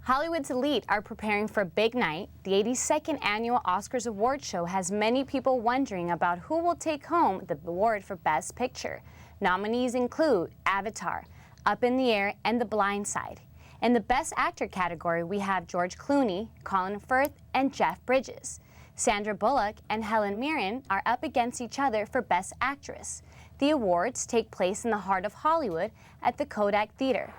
Hollywood's elite are preparing for a big night. The 82nd annual Oscars award show has many people wondering about who will take home the award for Best Picture. Nominees include Avatar, Up in the Air, and The Blind Side. In the Best Actor category, we have George Clooney, Colin Firth, and Jeff Bridges. Sandra Bullock and Helen Mirren are up against each other for Best Actress. The awards take place in the heart of Hollywood at the Kodak Theater.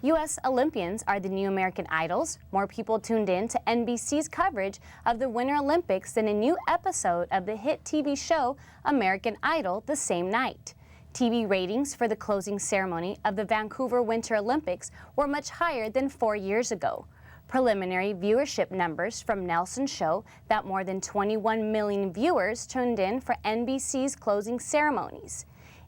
U.S. Olympians are the new American Idols. More people tuned in to NBC's coverage of the Winter Olympics than a new episode of the hit TV show American Idol the same night. TV ratings for the closing ceremony of the Vancouver Winter Olympics were much higher than 4 years ago. Preliminary viewership numbers from Nelson show that more than 21 million viewers tuned in for NBC's closing ceremonies.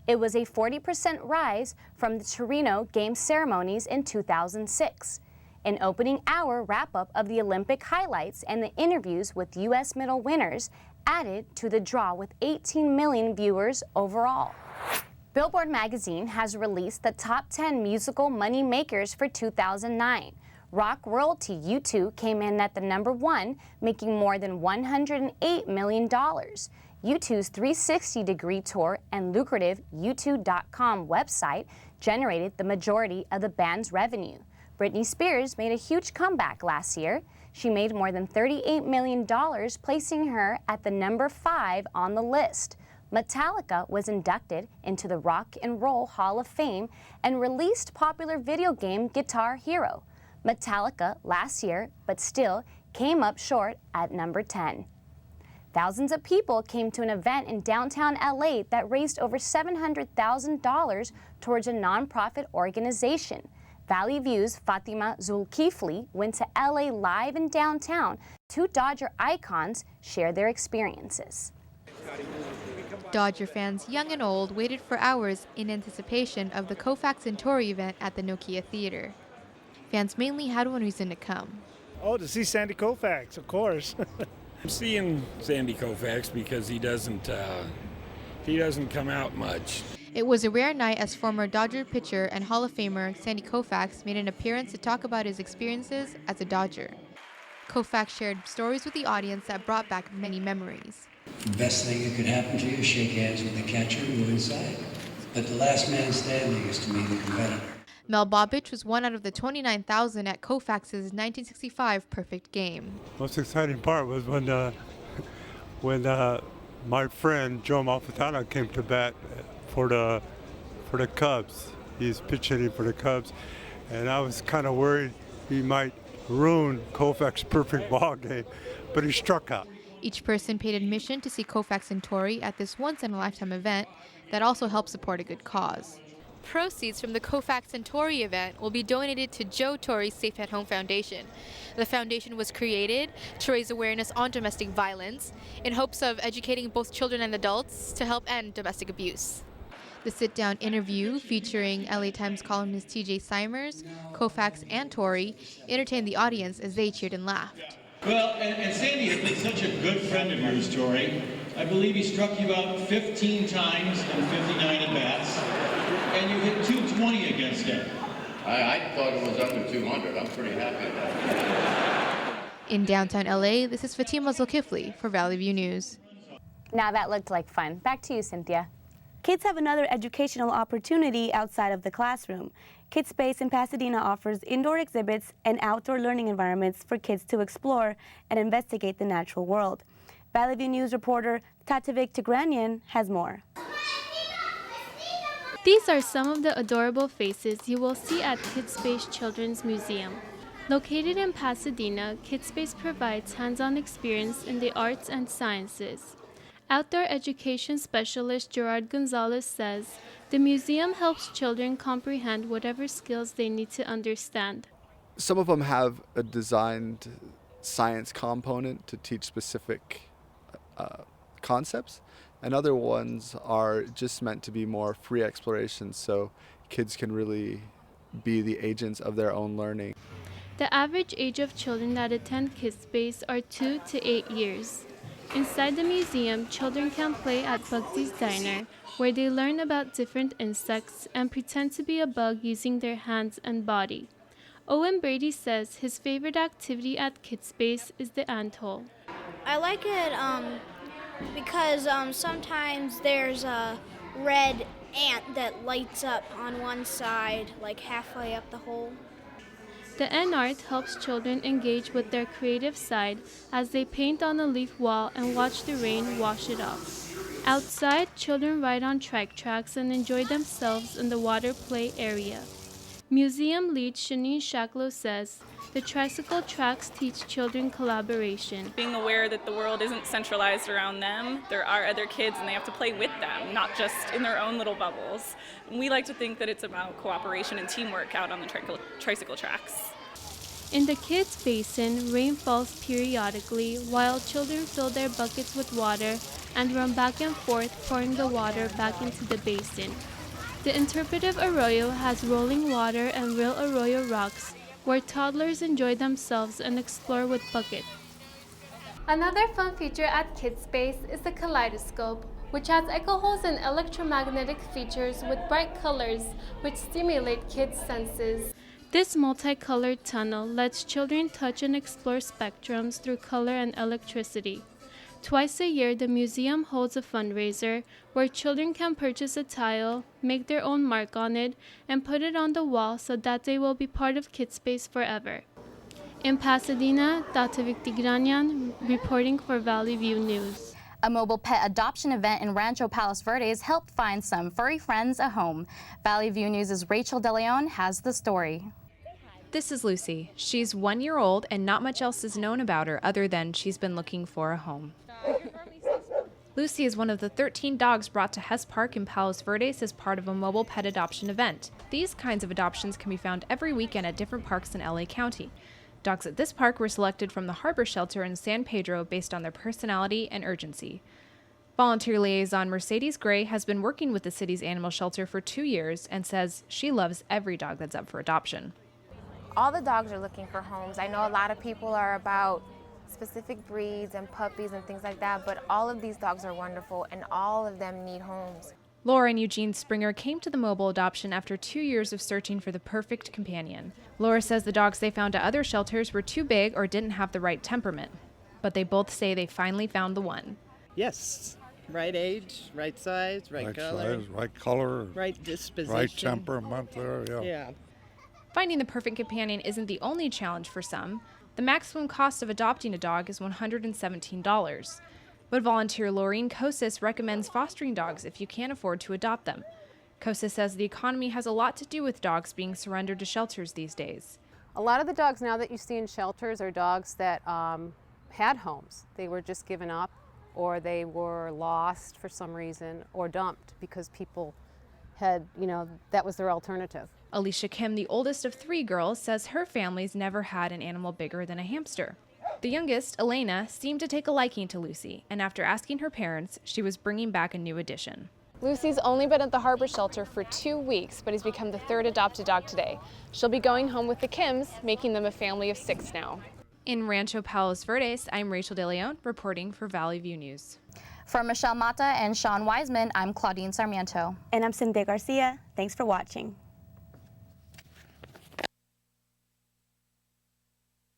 It was a 40% rise from the Torino Games ceremonies in 2006. An opening hour wrap-up of the Olympic highlights and the interviews with U.S. medal winners added to the draw with 18 million viewers overall. Billboard magazine has released the top 10 musical money makers for 2009. Rock royalty U2 came in at the number 1, making more than $108 million. U2's 360-degree tour and lucrative U2.com website generated the majority of the band's revenue. Britney Spears made a huge comeback last year. She made more than $38 million, placing her at the number 5 on the list. Metallica was inducted into the Rock and Roll Hall of Fame and released popular video game Guitar Hero. Metallica last year, but still came up short at number 10. Thousands of people came to an event in downtown LA that raised over $700,000 towards a nonprofit organization. Valley View's Fatima Zulkifli went to LA live in downtown. Two Dodger icons shared their experiences. Dodger fans, young and old, waited for hours in anticipation of the Koufax and Tori event at the Nokia Theater. Fans mainly had one reason to come. Oh, to see Sandy Koufax, of course. I'm seeing Sandy Koufax because he doesn't come out much. It was a rare night as former Dodger pitcher and Hall of Famer Sandy Koufax made an appearance to talk about his experiences as a Dodger. Koufax shared stories with the audience that brought back many memories. The best thing that could happen to you is shake hands with the catcher and go inside. But the last man standing is to me the competitor. Mel Bobich was one out of the 29,000 at Koufax's 1965 perfect game. Most exciting part was when my friend Joe Malfitano came to bat for the Cubs. He's pitch hitting for the Cubs, and I was kind of worried he might ruin Koufax's perfect ball game, but he struck out. Each person paid admission to see Koufax and Tori at this once-in-a-lifetime event that also helps support a good cause. Proceeds from the Koufax and Tori event will be donated to Joe Torre's Safe at Home Foundation. The foundation was created to raise awareness on domestic violence in hopes of educating both children and adults to help end domestic abuse. The sit-down interview featuring LA Times columnist TJ Simers, Koufax, and Tori entertained the audience as they cheered and laughed. Well, and Sandy has been such a good friend of yours, Tori. I believe he struck you out 15 times in 59 at-bats, and you hit 220 against him. I thought it was under 200. I'm pretty happy about that. In downtown LA, this is Fatima Zulkifli for Valley View News. Now that looked like fun. Back to you, Cynthia. Kids have another educational opportunity outside of the classroom. KidSpace in Pasadena offers indoor exhibits and outdoor learning environments for kids to explore and investigate the natural world. Valley View News reporter Tatavik Tigranian has more. These are some of the adorable faces you will see at KidSpace Children's Museum. Located in Pasadena, KidSpace provides hands-on experience in the arts and sciences. Outdoor education specialist Gerard Gonzalez says the museum helps children comprehend whatever skills they need to understand. Some of them have a designed science component to teach specific concepts, and other ones are just meant to be more free exploration so kids can really be the agents of their own learning. The average age of children that attend KidSpace are 2 to 8 years. Inside the museum, children can play at Bugsy's Diner, where they learn about different insects and pretend to be a bug using their hands and body. Owen Brady says his favorite activity at Kidspace is the anthole. I like it because sometimes there's a red ant that lights up on one side, like halfway up the hole. The N art helps children engage with their creative side as they paint on a leaf wall and watch the rain wash it off. Outside, children ride on trike tracks and enjoy themselves in the water play area. Museum lead Shanine Shacklow says the tricycle tracks teach children collaboration. Being aware that the world isn't centralized around them, there are other kids and they have to play with them, not just in their own little bubbles. And we like to think that it's about cooperation and teamwork out on the tricycle tracks. In the kids' basin, rain falls periodically while children fill their buckets with water and run back and forth, pouring the water back into the basin. The interpretive arroyo has rolling water and real arroyo rocks where toddlers enjoy themselves and explore with buckets. Another fun feature at Kidspace is the kaleidoscope, which has echo holes and electromagnetic features with bright colors which stimulate kids' senses. This multicolored tunnel lets children touch and explore spectrums through color and electricity. Twice a year, the museum holds a fundraiser where children can purchase a tile, make their own mark on it, and put it on the wall so that they will be part of Kidspace forever. In Pasadena, Dr. Victigranyan reporting for Valley View News. A mobile pet adoption event in Rancho Palos Verdes helped find some furry friends a home. Valley View News' Rachel De Leon has the story. This is Lucy. She's 1 year old and not much else is known about her other than she's been looking for a home. Lucy is one of the 13 dogs brought to Hess Park in Palos Verdes as part of a mobile pet adoption event. These kinds of adoptions can be found every weekend at different parks in LA County. Dogs at this park were selected from the Harbor Shelter in San Pedro based on their personality and urgency. Volunteer liaison Mercedes Gray has been working with the city's animal shelter for 2 years and says she loves every dog that's up for adoption. All the dogs are looking for homes. I know a lot of people are about specific breeds and puppies and things like that, but all of these dogs are wonderful and all of them need homes. Laura and Eugene Springer came to the mobile adoption after 2 years of searching for the perfect companion. Laura says the dogs they found at other shelters were too big or didn't have the right temperament, but they both say they finally found the one. Yes, right age, right size, right color. Size, right color. Right disposition. Right temperament there, Yeah. Finding the perfect companion isn't the only challenge for some. The maximum cost of adopting a dog is $117. But volunteer Laureen Kosis recommends fostering dogs if you can't afford to adopt them. Kosis says the economy has a lot to do with dogs being surrendered to shelters these days. A lot of the dogs now that you see in shelters are dogs that had homes. They were just given up, or they were lost for some reason, or dumped because people had, that was their alternative. Alicia Kim, the oldest of 3 girls, says her family's never had an animal bigger than a hamster. The youngest, Elena, seemed to take a liking to Lucy, and after asking her parents, she was bringing back a new addition. Lucy's only been at the Harbor Shelter for 2 weeks, but has become the 3rd adopted dog today. She'll be going home with the Kims, making them a family of 6 now. In Rancho Palos Verdes, I'm Rachel De Leon, reporting for Valley View News. For Michelle Mata and Sean Wiseman, I'm Claudine Sarmiento. And I'm Cynthia Garcia. Thanks for watching.